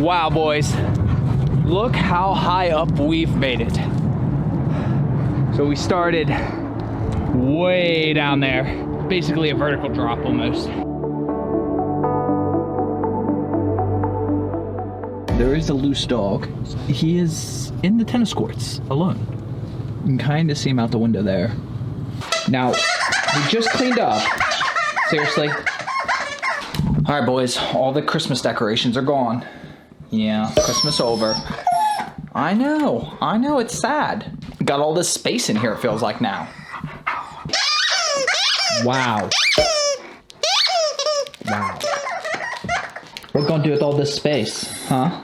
Wow, boys. Look how high up we've made it. So we started way down there. Basically a vertical drop almost. There is a loose dog. He is in the tennis courts alone. You can kind of see him out the window there. Now, we just cleaned up. Seriously. All right, boys, all the Christmas decorations are gone. Yeah, Christmas over. I know, it's sad. We got all this space in here, it feels like now. Wow. Wow. What we gonna do with all this space, huh?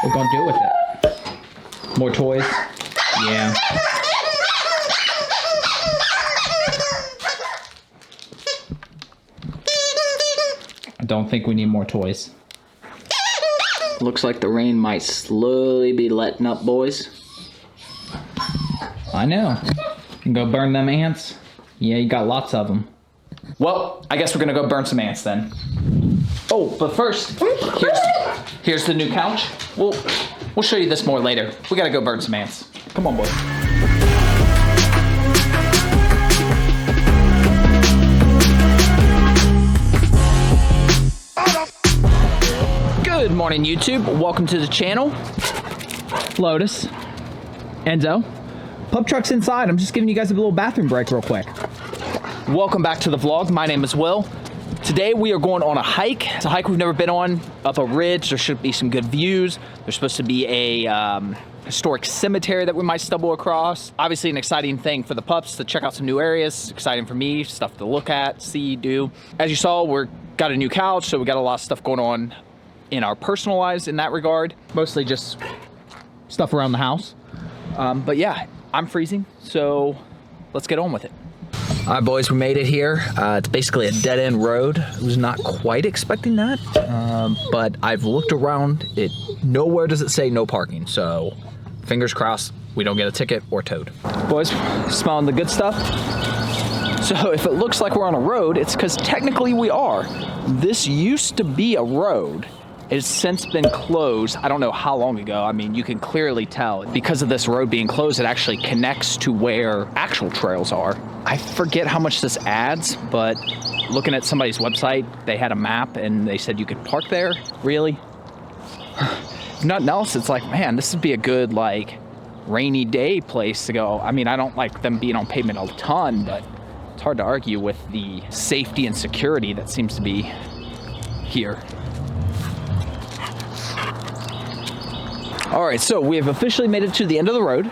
What we gonna do with it? More toys? Yeah. I don't think we need more toys. Looks like the rain might slowly be letting up, boys. I know. You can go burn them ants? Yeah, you got lots of them. Well, I guess we're gonna go burn some ants then. Oh, but first, here's the new couch. We'll show you this more later. We gotta go burn some ants. Come on, boys. Good morning, YouTube. Welcome to the channel. Lotus, Enzo. Pup truck's inside. I'm just giving you guys a little bathroom break real quick. Welcome back to the vlog. My name is Will. Today we are going on a hike. It's a hike we've never been on, up a ridge. There should be some good views. There's supposed to be a historic cemetery that we might stumble across. Obviously an exciting thing for the pups to check out some new areas. Exciting for me, stuff to look at, see, do. As you saw, we've got a new couch, so we got a lot of stuff going on in our personal lives in that regard. Mostly just stuff around the house. But yeah, I'm freezing, so let's get on with it. All right, boys, we made it here. It's basically a dead-end road. I was not quite expecting that, but I've looked around. Nowhere does it say no parking, so fingers crossed we don't get a ticket or towed. Boys, smelling the good stuff? So if it looks like we're on a road, it's because technically we are. This used to be a road. It's since been closed. I don't know how long ago. I mean, you can clearly tell because of this road being closed, it actually connects to where actual trails are. I forget how much this adds, but looking at somebody's website, they had a map and they said you could park there. Really? If nothing else, it's like, man, this would be a good like rainy day place to go. I mean, I don't like them being on pavement a ton, but it's hard to argue with the safety and security that seems to be here. All right, so we have officially made it to the end of the road.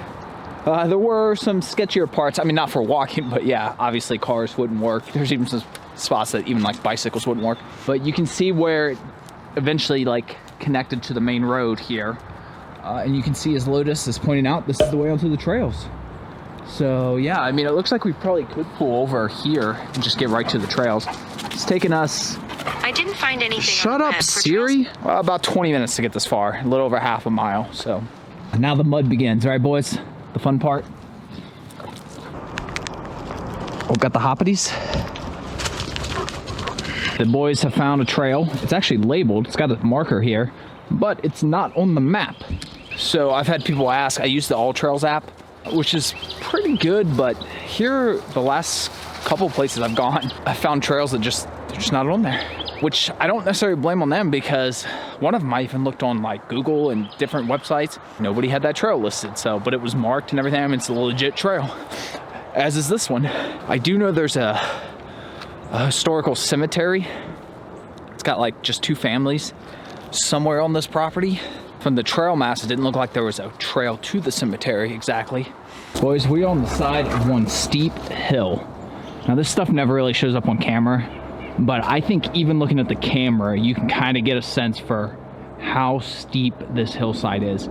There were some sketchier parts. I mean, not for walking, but yeah, obviously cars wouldn't work. There's even some spots that even like bicycles wouldn't work. But you can see where it eventually like connected to the main road here. And you can see as Lotus is pointing out, this is the way onto the trails. So yeah, I mean, it looks like we probably could pull over here and just get right to the trails. It's taken us... I didn't find anything. Shut up, Siri. Well, about 20 minutes to get this far, a little over half a mile. So and now the mud begins. All right, boys, the fun part. Oh, got the hoppities. The boys have found a trail. It's actually labeled. It's got a marker here, but it's not on the map. So I've had people ask. I use the All Trails app, which is pretty good, but here the last couple places I've gone, I found trails that they're just not on there. Which I don't necessarily blame on them because one of them I even looked on like Google and different websites. Nobody had that trail listed, so, but it was marked and everything. I mean, it's a legit trail, as is this one. I do know there's a historical cemetery. It's got like just 2 families somewhere on this property. From the trail maps, it didn't look like there was a trail to the cemetery exactly. Boys, we're on the side of one steep hill. Now this stuff never really shows up on camera, but I think even looking at the camera, you can kind of get a sense for how steep this hillside is.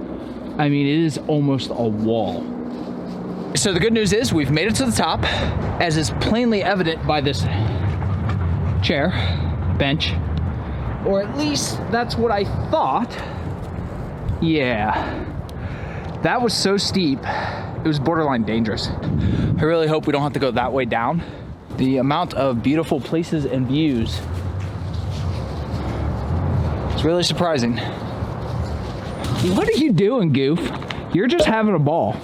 I mean, it is almost a wall. So the good news is we've made it to the top, as is plainly evident by this chair, bench, or at least that's what I thought. Yeah, that was so steep, it was borderline dangerous. I really hope we don't have to go that way down. The amount of beautiful places and views is really surprising. What are you doing, Goof? You're just having a ball.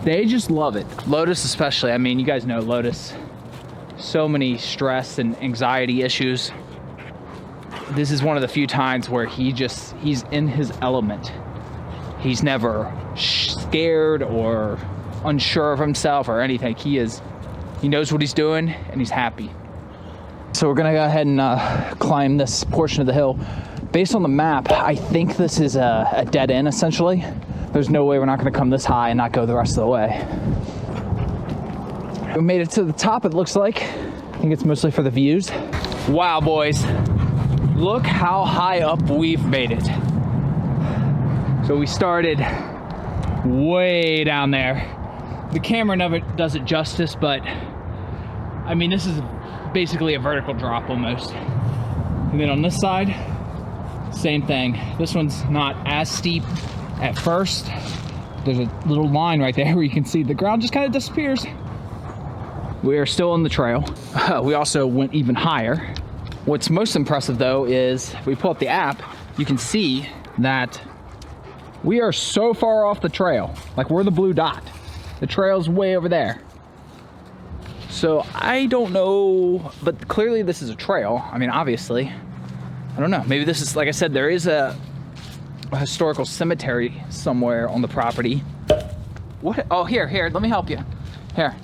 They just love it. Lotus especially. I mean, you guys know Lotus. So many stress and anxiety issues. This is one of the few times where he's in his element. He's never scared or unsure of himself or anything. He knows what he's doing and he's happy. So we're gonna go ahead and climb this portion of the hill. Based on the map, I think this is a dead end essentially. There's no way we're not gonna come this high and not go the rest of the way. We made it to the top, it looks like. I think it's mostly for the views. Wow, boys. Look how high up we've made it. So we started way down there. The camera never does it justice, but I mean, this is basically a vertical drop almost. And then on this side, same thing. This one's not as steep at first. There's a little line right there where you can see the ground just kind of disappears. We are still on the trail. We also went even higher. What's most impressive though is if we pull up the app, you can see that we are so far off the trail. Like we're the blue dot. The trail's way over there. So I don't know, but clearly this is a trail. I mean, obviously, I don't know. Maybe this is, like I said, there is a historical cemetery somewhere on the property. What? Oh, here, let me help you. Here.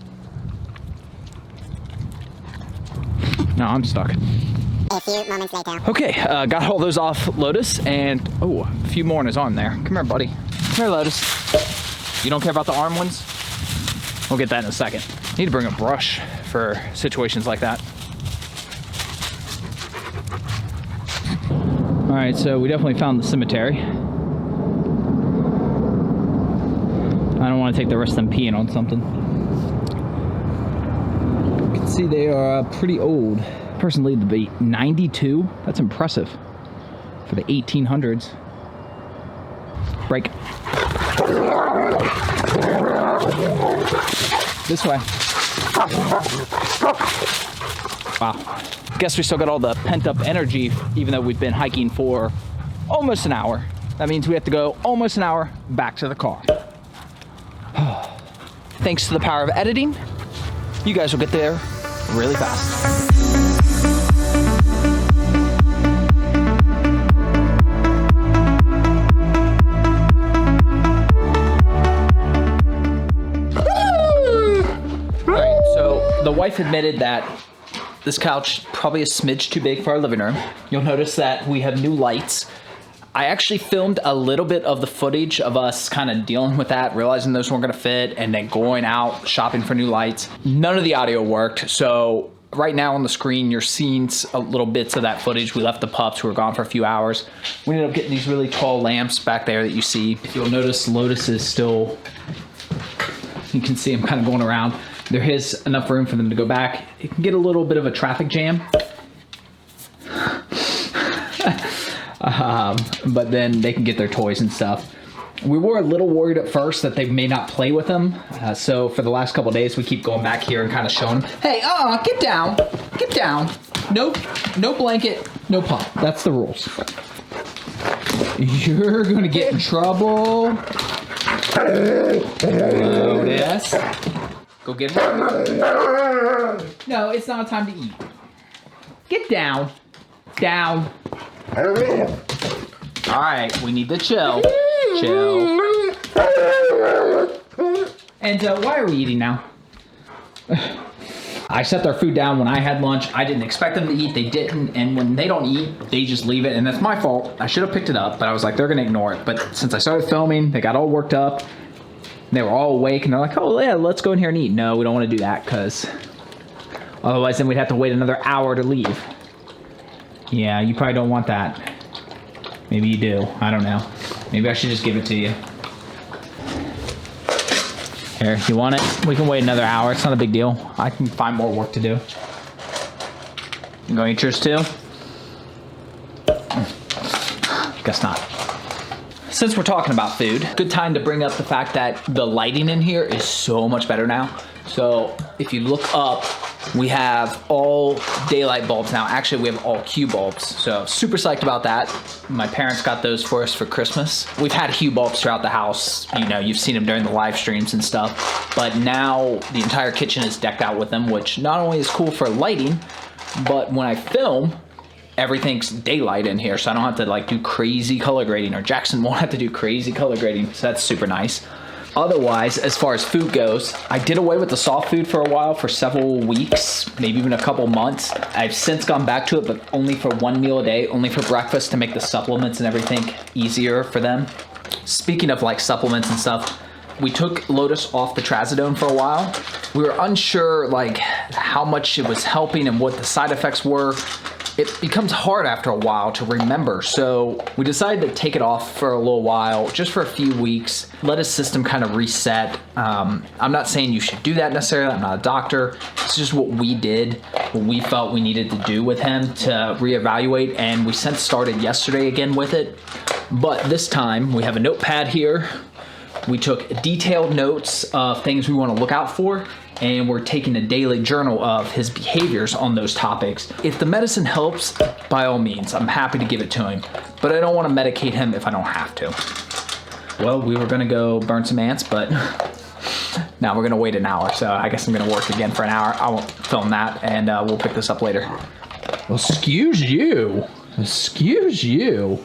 No, I'm stuck. A few moments later. Okay, got all those off Lotus, and oh, a few more on his arm there. Come here, buddy. Come here, Lotus. You don't care about the arm ones? We'll get that in a second. Need to bring a brush for situations like that. All right, so we definitely found the cemetery. I don't want to take the rest of them peeing on something. You can see they are pretty old. Person lead to be 92. That's impressive for the 1800s. Break. This way. Wow. Guess we still got all the pent-up energy, even though we've been hiking for almost an hour. That means we have to go almost an hour back to the car. Thanks to the power of editing, you guys will get there really fast. The wife admitted that this couch probably a smidge too big for our living room. You'll notice that we have new lights. I actually filmed a little bit of the footage of us kind of dealing with that, realizing those weren't gonna fit, and then going out shopping for new lights. None of the audio worked, so right now on the screen you're seeing a little bits of that footage. We left the pups who were gone for a few hours. We ended up getting these really tall lamps back there that you see. If you'll notice, Lotus is still, you can see him kind of going around. There is enough room for them to go back. It can get a little bit of a traffic jam. But then they can get their toys and stuff. We were a little worried at first that they may not play with them. So for the last couple of days, we keep going back here and kind of showing them, hey, get down, get down. No blanket, no pup. That's the rules. You're gonna get in trouble. Lotus. Go get it. No, it's not time to eat. Get down. Down. All right, we need to chill. Chill. And why are we eating now? I set their food down when I had lunch. I didn't expect them to eat. They didn't. And when they don't eat, they just leave it. And that's my fault. I should have picked it up, but I was like, they're going to ignore it. But since I started filming, they got all worked up. They were all awake and they're like, oh yeah, let's go in here and eat. No, we don't want to do that because otherwise then we'd have to wait another hour to leave. Yeah, you probably don't want that. Maybe you do. I don't know. Maybe I should just give it to you. Here, you want it? We can wait another hour. It's not a big deal. I can find more work to do. You gonna eat yours too? Guess not. Since we're talking about food, good time to bring up the fact that the lighting in here is so much better now. So if you look up We have all daylight bulbs now. Actually, we have all Q bulbs, so super psyched about that. My parents got those for us for Christmas. We've had Hue bulbs throughout the house. You know, you've seen them during the live streams and stuff, but now the entire kitchen is decked out with them, which not only is cool for lighting, but when I film, everything's daylight in here, so I don't have to like do crazy color grading, or Jackson won't have to do crazy color grading, so that's super nice. Otherwise, as far as food goes, I did away with the soft food for a while, for several weeks, maybe even a couple months. I've since gone back to it, but only for one meal a day, only for breakfast, to make the supplements and everything easier for them. Speaking of like supplements and stuff, we took Lotus off the trazodone for a while. We were unsure like how much it was helping and what the side effects were. It becomes hard after a while to remember, so we decided to take it off for a little while, just for a few weeks, let his system kind of reset. I'm not saying you should do that necessarily, I'm not a doctor. It's just what we did, what we felt we needed to do with him to reevaluate, and we since started yesterday again with it. But this time, we have a notepad here. We took detailed notes of things we want to look out for, and we're taking a daily journal of his behaviors on those topics. If the medicine helps, by all means, I'm happy to give it to him, but I don't want to medicate him if I don't have to. Well, we were gonna go burn some ants, but now we're gonna wait an hour, so I guess I'm gonna work again for an hour. I won't film that, and we'll pick this up later. Well, excuse you. Excuse you.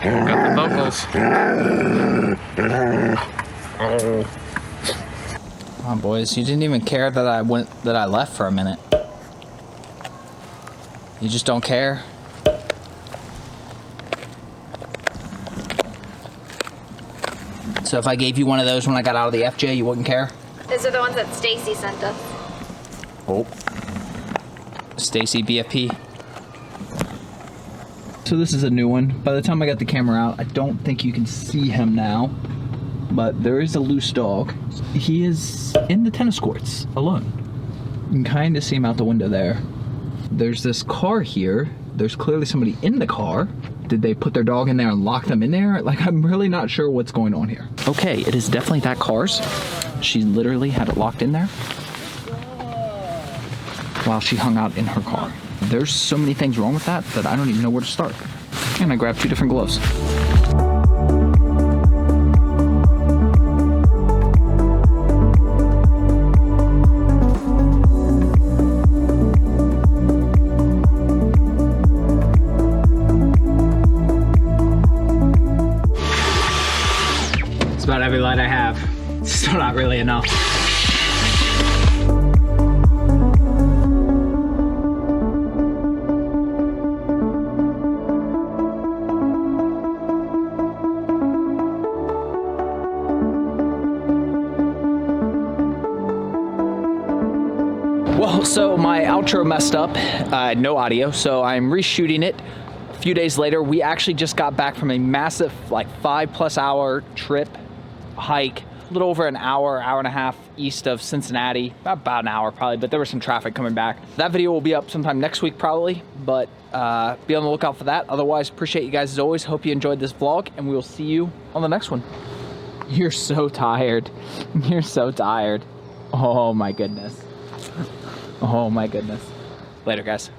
Got the vocals. Come on, boys. You didn't even care that I left for a minute. You just don't care. So if I gave you one of those when I got out of the FJ, you wouldn't care? Those are the ones that Stacy sent us. Oh. Stacy BFP. So this is a new one. By the time I got the camera out, I don't think you can see him now, but there is a loose dog. He is in the tennis courts alone. You can kind of see him out the window there. There's this car here. There's clearly somebody in the car. Did they put their dog in there and lock them in there? Like, I'm really not sure what's going on here. Okay, it is definitely that car's. She literally had it locked in there while she hung out in her car. There's so many things wrong with that I don't even know where to start. And I grabbed 2 different gloves. It's about every light I have. It's still not really enough. Well, so my outro messed up, no audio, so I'm reshooting it. A few days later, we actually just got back from a massive, like 5+ hour trip, hike, a little over an hour, hour and a half east of Cincinnati, about an hour probably, but there was some traffic coming back. That video will be up sometime next week probably, but be on the lookout for that. Otherwise, appreciate you guys as always. Hope you enjoyed this vlog, and we will see you on the next one. You're so tired. You're so tired. Oh my goodness. Oh my goodness. Later, guys.